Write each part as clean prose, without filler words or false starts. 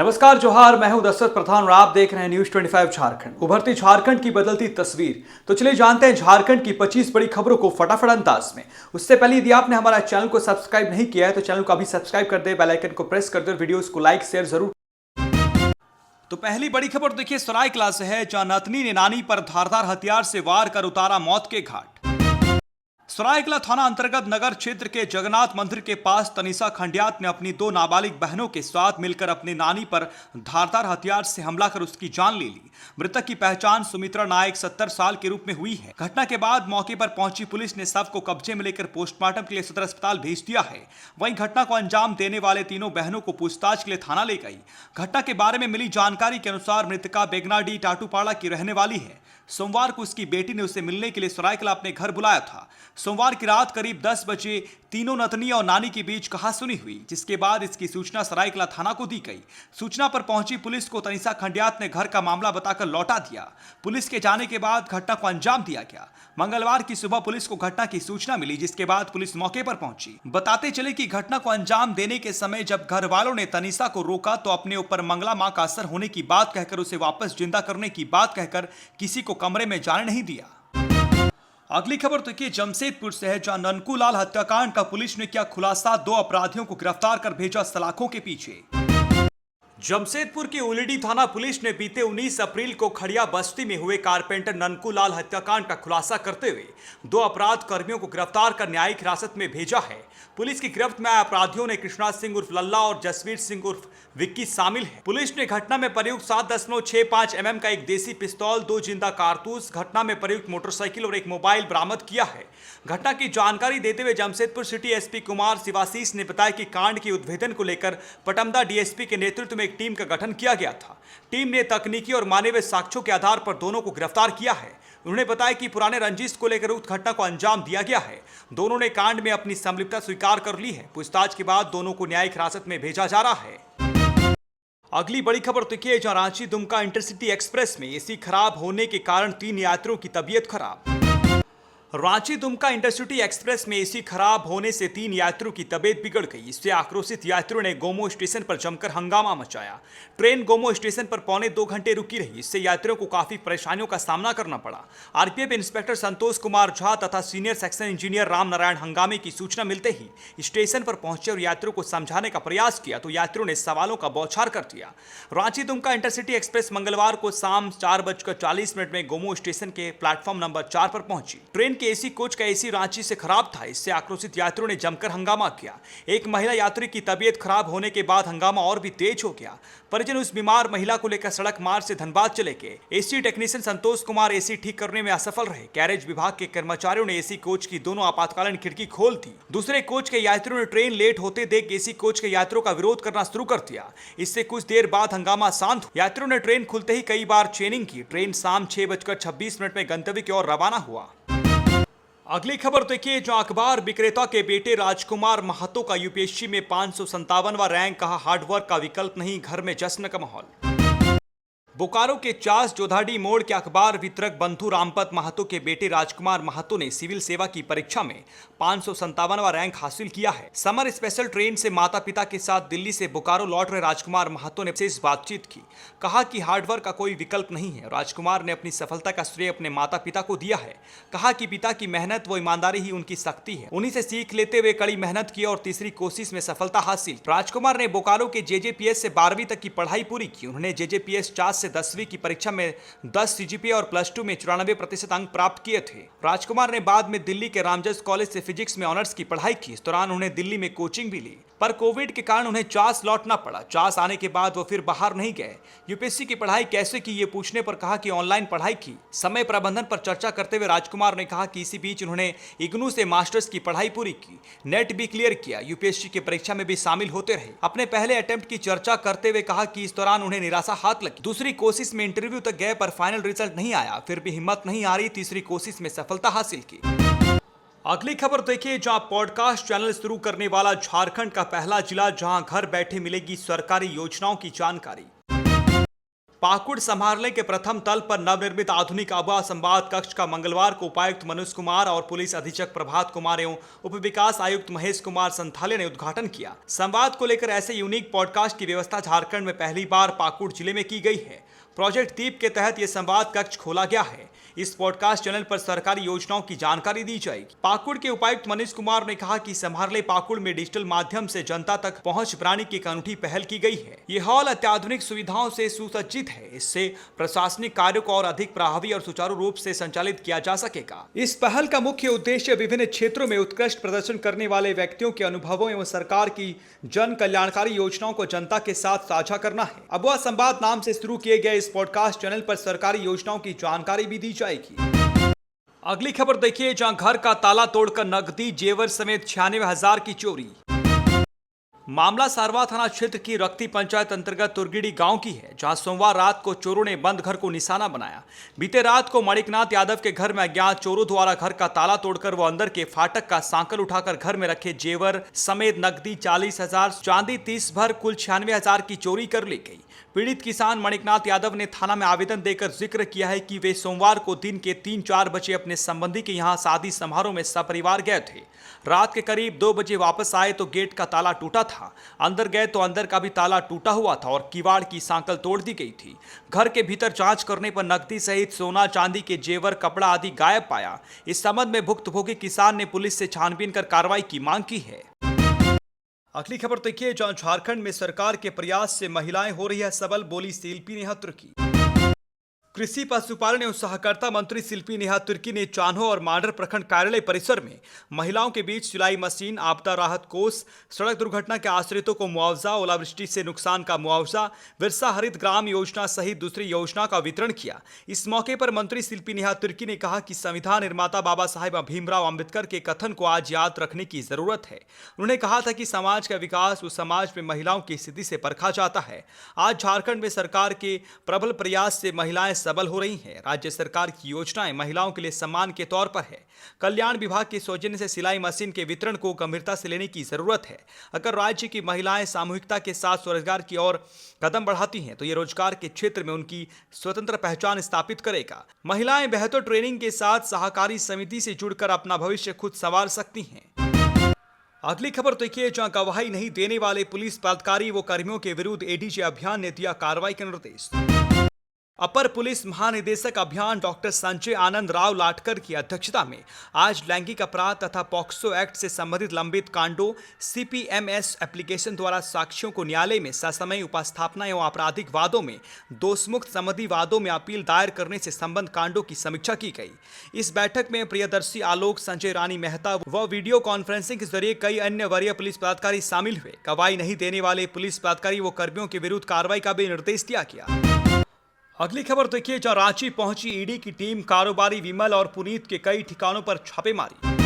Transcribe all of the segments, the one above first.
नमस्कार जोहार, मैं हूं दशरथ प्रधान और आप देख रहे हैं न्यूज 25 झारखंड। उभरती झारखंड की बदलती तस्वीर। तो चलिए जानते हैं झारखंड की 25 बड़ी खबरों को फटाफट अंदाज में। उससे पहले यदि आपने हमारा चैनल को सब्सक्राइब नहीं किया है तो चैनल को अभी सब्सक्राइब कर दे, बेल आइकन को प्रेस कर दे और वीडियोस को लाइक शेयर जरूर। तो पहली बड़ी खबर देखिए सरायकेला से है, जहां नतनी ने नानी पर धारदार हथियार से वार कर उतारा मौत के घाट। सरायकेला थाना अंतर्गत नगर क्षेत्र के जगन्नाथ मंदिर के पास तनिषा खंडियात ने अपनी दो नाबालिग बहनों के साथ मिलकर अपनी नानी पर धारदार हथियार से हमला कर उसकी जान ले ली। मृतक की पहचान सुमित्रा नायक 70 साल के रूप में हुई है। घटना के बाद मौके पर पहुंची पुलिस ने शव को कब्जे में लेकर पोस्टमार्टम के लिए सदर अस्पताल भेज दिया है। वहीं घटना को अंजाम देने वाले तीनों बहनों को पूछताछ के लिए थाना ले गई। घटना के बारे में मिली जानकारी के अनुसार मृतका बेगनाडी टाटूपाड़ा की रहने वाली है। सोमवार को उसकी बेटी ने उसे मिलने के लिए सरायकेला अपने घर बुलाया था। सोमवार की रात करीब 10 बजे तीनों नतनी और नानी के बीच कहासुनी हुई, जिसके बाद इसकी सूचना सरायकेला थाना को दी गई। सूचना पर पहुंची पुलिस को तनिषा खंडियात ने घर का मामला बताकर लौटा दिया। पुलिस के जाने के बाद घटना को अंजाम दिया गया। मंगलवार की सुबह पुलिस को घटना की सूचना मिली, जिसके बाद पुलिस मौके पर पहुंची। बताते चले कि घटना को अंजाम देने के समय जब घर वालों ने तनिषा को रोका तो अपने ऊपर मंगला मां का असर होने की बात कहकर उसे वापस जिंदा करने की बात कहकर किसी को कमरे में जाने नहीं दिया। अगली खबर तो कि जमशेदपुर से है, जहां ननकू लाल हत्याकांड का पुलिस ने किया खुलासा। 2 अपराधियों को गिरफ्तार कर भेजा सलाखों के पीछे। जमशेदपुर की उलिडी थाना पुलिस ने बीते 19 अप्रैल को खड़िया बस्ती में हुए कारपेंटर ननकू लाल हत्याकांड का खुलासा करते हुए 2 अपराध कर्मियों को गिरफ्तार कर न्यायिक हिरासत में भेजा है। पुलिस की गिरफ्त में आए अपराधियों ने कृष्णा सिंह उर्फ लल्ला और जसवीर सिंह उर्फ विक्की शामिल है। पुलिस ने घटना में प्रयुक्त 7.65 mm का एक देसी पिस्तौल, 2 जिंदा कारतूस, घटना में प्रयुक्त मोटरसाइकिल और एक मोबाइल बरामद किया है। घटना की जानकारी देते हुए जमशेदपुर सिटी एसपी कुमार शिवाशीष ने बताया कि कांड के उद्भेदन को लेकर पटमदा डीएसपी के नेतृत्व में एक टीम का गठन किया गया था। टीम ने तकनीकी और मानवीय साक्ष्यों के आधार पर दोनों को गिरफ्तार किया है। उन्होंने बताया कि पुराने रंजिश को लेकर उक्त घटना को अंजाम दिया गया है। दोनों ने कांड में अपनी संलिप्तता स्वीकार कर ली है। पूछताछ के बाद दोनों को न्यायिक हिरासत में भेजा जा रहा है। अगली बड़ी खबर तो ये, जहां रांची दुमका इंटरसिटी एक्सप्रेस में एसी खराब होने के कारण 3 यात्रियों की तबीयत खराब। रांची दुमका इंटरसिटी एक्सप्रेस में एसी खराब होने से 3 यात्रियों की तबीयत बिगड़ गई। इससे आक्रोशित यात्रियों ने गोमो स्टेशन पर जमकर हंगामा मचाया। ट्रेन गोमो स्टेशन पर पौने 2 घंटे रुकी रही। इससे यात्रियों को काफी परेशानियों का सामना करना पड़ा। आरपीएफ इंस्पेक्टर संतोष कुमार झा तथा senior section engineer Ram Narayan हंगामे की सूचना मिलते ही स्टेशन पर पहुंचे और यात्रियों को समझाने का प्रयास किया तो यात्रियों ने सवालों का बौछार कर दिया। रांची दुमका इंटरसिटी एक्सप्रेस मंगलवार को शाम 4:40 में गोमो स्टेशन के प्लेटफॉर्म नंबर 4 पर पहुंची। ट्रेन के एसी कोच का एसी रांची से खराब था। इससे आक्रोशित यात्रियों ने जमकर हंगामा किया। एक महिला यात्री की तबीयत खराब होने के बाद हंगामा और भी तेज हो गया। परिजन उस बीमार महिला को लेकर सड़क मार्ग से धनबाद चले गए। AC technician Santosh Kumar AC ठीक करने में असफल रहे। कैरेज विभाग के कर्मचारियों ने एसी कोच की दोनों आपातकालीन खिड़की खोल दी। दूसरे कोच के यात्रियों ने ट्रेन लेट होते देख एसी कोच के यात्रियों का विरोध करना शुरू कर दिया। इससे कुछ देर बाद हंगामा शांत हुआ। यात्रियों ने ट्रेन खुलते ही कई बार चेनिंग की। ट्रेन शाम 6:26 में गंतव्य की ओर रवाना हुआ। अगली खबर देखिए, जो अखबार विक्रेता के बेटे राजकुमार महतो का यूपीएससी में 557वां रैंक, कहा हार्डवर्क का विकल्प नहीं, घर में जश्न का माहौल। बोकारो के चास जोधाडी मोड़ के अखबार वितरक बंधु रामपत महतो के बेटे राजकुमार महतो ने सिविल सेवा की परीक्षा में 557वां रैंक हासिल किया है। समर स्पेशल ट्रेन से माता पिता के साथ दिल्ली से बोकारो लौट रहे राजकुमार महतो ने विशेष बातचीत की। कहा कि हार्डवर्क का कोई विकल्प नहीं है। राजकुमार ने अपनी सफलता का श्रेय अपने माता पिता को दिया है। कहा कि पिता की मेहनत व ईमानदारी ही उनकी शक्ति है। उन्हीं से सीख लेते हुए कड़ी मेहनत की और तीसरी कोशिश में सफलता हासिल। राजकुमार ने बोकारो के जेजेपीएस से 12वीं तक की पढ़ाई पूरी की। उन्होंने जेजेपीएस 4 से 10वीं की परीक्षा में 10 सीजीपीए और +2 में 94% अंक प्राप्त किए थे। राजकुमार ने बाद में दिल्ली के रामजस कॉलेज से फिजिक्स में ऑनर्स की पढ़ाई की। इस दौरान उन्हें दिल्ली में कोचिंग भी ली, पर कोविड के कारण उन्हें चास लौटना पड़ा। चास आने के बाद वो फिर बाहर नहीं गए। यूपीएससी की पढ़ाई कैसे की ये पूछने पर कहा कि ऑनलाइन पढ़ाई की। समय प्रबंधन पर चर्चा करते हुए राजकुमार ने कहा कि इसी बीच उन्होंने इग्नू से मास्टर्स की पढ़ाई पूरी की, नेट भी क्लियर किया, यूपीएससी की परीक्षा में भी शामिल होते रहे। अपने पहले अटेम्प्ट की चर्चा करते हुए कहा कि इस दौरान उन्हें निराशा हाथ लगी। दूसरी कोशिश में इंटरव्यू तक गए पर फाइनल रिजल्ट नहीं आया, फिर भी हिम्मत नहीं आ रही, तीसरी कोशिश में सफलता हासिल की। अगली खबर देखिए, जहां पॉडकास्ट चैनल शुरू करने वाला झारखंड का पहला जिला, जहां घर बैठे मिलेगी सरकारी योजनाओं की जानकारी। पाकुड़ समाहरणालय के प्रथम तल पर नवनिर्मित आधुनिक अबुआ संवाद कक्ष का मंगलवार को उपायुक्त मनोज कुमार और पुलिस अधीक्षक प्रभात कुमार एवं उप विकास आयुक्त महेश कुमार संथाले ने उद्घाटन किया। संवाद को लेकर ऐसे यूनिक पॉडकास्ट की व्यवस्था झारखंड में पहली बार पाकुड़ जिले में की गई है। प्रोजेक्ट दीप के तहत यह संवाद कक्ष खोला गया है। इस पॉडकास्ट चैनल पर सरकारी योजनाओं की जानकारी दी जाएगी। पाकुड़ के उपायुक्त मनीष कुमार ने कहा कि समाहरणालय पाकुड़ में डिजिटल माध्यम से जनता तक पहुंच बनाने की एक अनूठी पहल की गई है। ये हॉल अत्याधुनिक सुविधाओं से सुसज्जित है। इससे प्रशासनिक कार्यों को और अधिक प्रभावी और सुचारू रूप से संचालित किया जा सकेगा। इस पहल का मुख्य उद्देश्य विभिन्न क्षेत्रों में उत्कृष्ट प्रदर्शन करने वाले व्यक्तियों के अनुभवों एवं सरकार की जन कल्याणकारी योजनाओं को जनता के साथ साझा करना है। अबुआ संवाद नाम से शुरू किए गए इस पॉडकास्ट चैनल पर सरकारी योजनाओं की जानकारी भी दी जाएगी। अगली खबर देखिए, जहां घर का ताला तोड़कर नकदी जेवर समेत 96,000 की चोरी। मामला सारवा थाना क्षेत्र की रक्ती पंचायत अंतर्गत तुर्गिड़ी गांव की है, जहां सोमवार रात को चोरों ने बंद घर को निशाना बनाया। बीते रात को मणिकनाथ यादव के घर में अज्ञात चोरों द्वारा घर का ताला तोड़कर वो अंदर के फाटक का सांकल उठाकर घर में रखे जेवर समेत नकदी 40,000, चांदी 30 भर कुल 96,000 की चोरी कर ली गई। पीड़ित किसान मणिकनाथ यादव ने थाना में आवेदन देकर जिक्र किया है कि वे सोमवार को दिन के 3-4 बजे अपने संबंधी के यहां शादी समारोह में सपरिवार गए थे। रात के करीब 2 बजे वापस आए तो गेट का ताला टूटा था। अंदर गए तो अंदर का भी ताला टूटा हुआ था और किवाड़ की सांकल तोड़ दी गई थी। घर के भीतर जांच करने पर नकदी सहित सोना चांदी के जेवर कपड़ा आदि गायब पाया। इस संबंध में भुक्तभोगी किसान ने पुलिस से छानबीन कर कार्रवाई की मांग की है। अगली खबर देखिए, जहां झारखंड में सरकार के प्रयास से महिलाएं हो रही है सबल, बोली शिल्पी नेहा तुर्की। कृषि पशुपालन एवं सहकारिता मंत्री शिल्पी नेहा तुर्की ने चान्हो और मांडर प्रखंड कार्यालय परिसर में महिलाओं के बीच सिलाई मशीन, आपदा राहत कोष, सड़क दुर्घटना के आश्रितों को मुआवजा, ओलावृष्टि से नुकसान का मुआवजा, विरसा हरित ग्राम योजना सहित दूसरी योजना का वितरण किया। इस मौके पर मंत्री शिल्पी नेहा तुर्की ने कहा कि संविधान निर्माता बाबा साहेब भीमराव अम्बेडकर के कथन को आज याद रखने की जरूरत है। उन्होंने कहा था कि समाज का विकास उस समाज में महिलाओं की स्थिति से परखा जाता है। आज झारखंड में सरकार के प्रबल प्रयास से महिलाएं सबल हो रही हैं। राज्य सरकार की योजनाएं महिलाओं के लिए सम्मान के तौर पर है। कल्याण विभाग के सौजन्य से सिलाई मशीन के वितरण को गंभीरता से लेने की जरूरत है। अगर राज्य की महिलाएं सामूहिकता के साथ स्वरोजगार की ओर कदम बढ़ाती हैं तो ये रोजगार के क्षेत्र में उनकी स्वतंत्र पहचान स्थापित करेगा। महिलाएं बेहतर ट्रेनिंग के साथ सहकारी समिति से जुड़कर अपना भविष्य खुद संवार सकती हैं। अगली खबर देखिए, जहां गवाही नहीं देने वाले पुलिस पदाधिकारी व कर्मियों के विरुद्ध एडीजे अभियान ने दिया कार्रवाई के निर्देश। अपर पुलिस महानिदेशक अभियान डॉक्टर संजय आनंद राव लाटकर की अध्यक्षता में आज लैंगिक अपराध तथा पॉक्सो एक्ट से संबंधित लंबित कांडों, सीपीएमएस एप्लीकेशन द्वारा साक्ष्यों को न्यायालय में ससमय उपस्थापना एवं आपराधिक वादों में दोषमुक्त संबंधी वादों में अपील दायर करने से संबंध कांडों की समीक्षा की गई। इस बैठक में प्रियदर्शी आलोक, संजय रानी मेहता व वीडियो कॉन्फ्रेंसिंग के जरिए कई अन्य वरीय पुलिस पदाधिकारी शामिल हुए। गवाही नहीं देने वाले पुलिस पदाधिकारी व कर्मियों के विरुद्ध कार्रवाई का भी निर्देश दिया गया। अगली खबर देखिए, जहां रांची पहुंची ईडी की टीम, कारोबारी विमल और पुनीत के कई ठिकानों पर छापेमारी।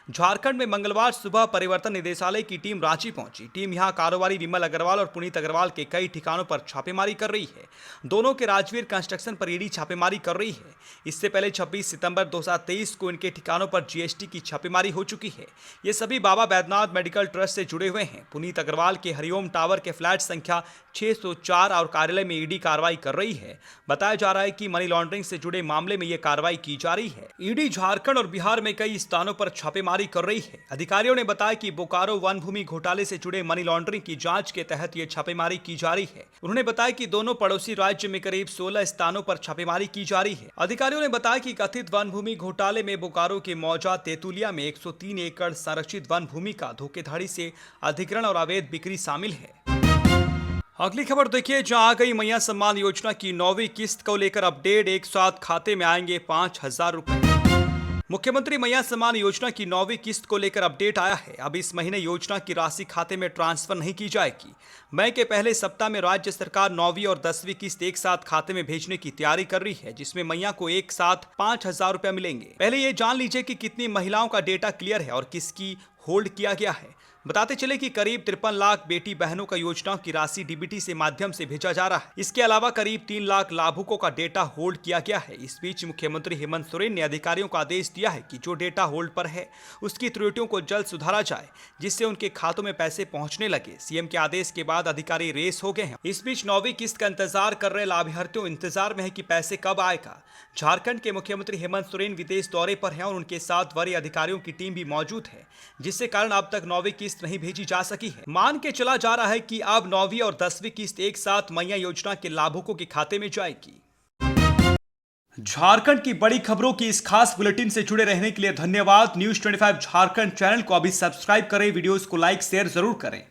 झारखंड में मंगलवार सुबह परिवर्तन निदेशालय की टीम रांची पहुंची। टीम यहां कारोबारी विमल अग्रवाल और पुनीत अग्रवाल के कई ठिकानों पर छापेमारी कर रही है। दोनों के राजवीर कंस्ट्रक्शन पर ईडी छापेमारी कर रही है। इससे पहले 26 सितंबर 2023 को इनके ठिकानों पर जीएसटी की छापेमारी हो चुकी है। ये सभी बाबा बैद्यनाथ मेडिकल ट्रस्ट से जुड़े हुए हैं। पुनीत अग्रवाल के हरिओम टावर के फ्लैट संख्या 604 और कार्यालय में ईडी कार्रवाई कर रही है। बताया जा रहा है कि मनी लॉन्ड्रिंग से जुड़े मामले में यह कार्रवाई की जा रही है। ईडी झारखंड और बिहार में कई स्थानों पर छापेमारी कर रही है। अधिकारियों ने बताया कि बोकारो वन भूमि घोटाले से जुड़े मनी लॉन्ड्रिंग की जांच के तहत यह छापेमारी की जा रही है। उन्होंने बताया कि दोनों पड़ोसी राज्य में करीब 16 स्थानों पर छापेमारी की जा रही है। अधिकारियों ने बताया कि कथित वन भूमि घोटाले में बोकारो के मौजा तेतुलिया में 103 एकड़ संरक्षित वन भूमि का धोखेधड़ी से अधिग्रहण और अवैध बिक्री शामिल है। अगली खबर देखिए, जहां आ गई मैया सम्मान योजना की 9वीं किस्त को लेकर अपडेट। एक साथ खाते में आएंगे 5,000 रुपए। मुख्यमंत्री मैया सम्मान योजना की 9वीं किस्त को लेकर अपडेट आया है। अब इस महीने योजना की राशि खाते में ट्रांसफर नहीं की जाएगी। मई के पहले सप्ताह में राज्य सरकार 9वीं और 10वीं किस्त एक साथ खाते में भेजने की तैयारी कर रही है, जिसमें मैया को एक साथ 5,000 रुपए मिलेंगे। पहले ये जान लीजिए कि कितनी महिलाओं का डेटा क्लियर है और किसकी होल्ड किया गया है। बताते चले कि करीब 53 लाख बेटी बहनों का योजनाओं की राशि डीबीटी से माध्यम से भेजा जा रहा है। इसके अलावा करीब 3 लाख लाभुकों का डेटा होल्ड किया गया है। इस बीच मुख्यमंत्री हेमंत सोरेन ने अधिकारियों को आदेश दिया है कि जो डेटा होल्ड पर है उसकी त्रुटियों को जल्द सुधारा जाए, जिससे उनके खातों में पैसे पहुंचने लगे। सीएम के आदेश के बाद अधिकारी रेस हो गए हैं। इस बीच 9वीं किस्त का इंतजार कर रहे लाभार्थियों इंतजार में है कि पैसे कब आएगा। झारखंड के मुख्यमंत्री हेमंत सोरेन विदेश दौरे पर हैं और उनके साथ वरीय अधिकारियों की टीम भी मौजूद है, जिससे कारण अब तक 9वीं किस्त नहीं भेजी जा सकी है। मान के चला जा रहा है कि अब 9वीं और 10वीं किस्त एक साथ मैया योजना के लाभुकों के खाते में जाएगी। झारखंड की बड़ी खबरों की इस खास बुलेटिन से जुड़े रहने के लिए धन्यवाद। न्यूज़ 25 झारखंड चैनल को अभी सब्सक्राइब करें, वीडियोस को लाइक शेयर जरूर करें।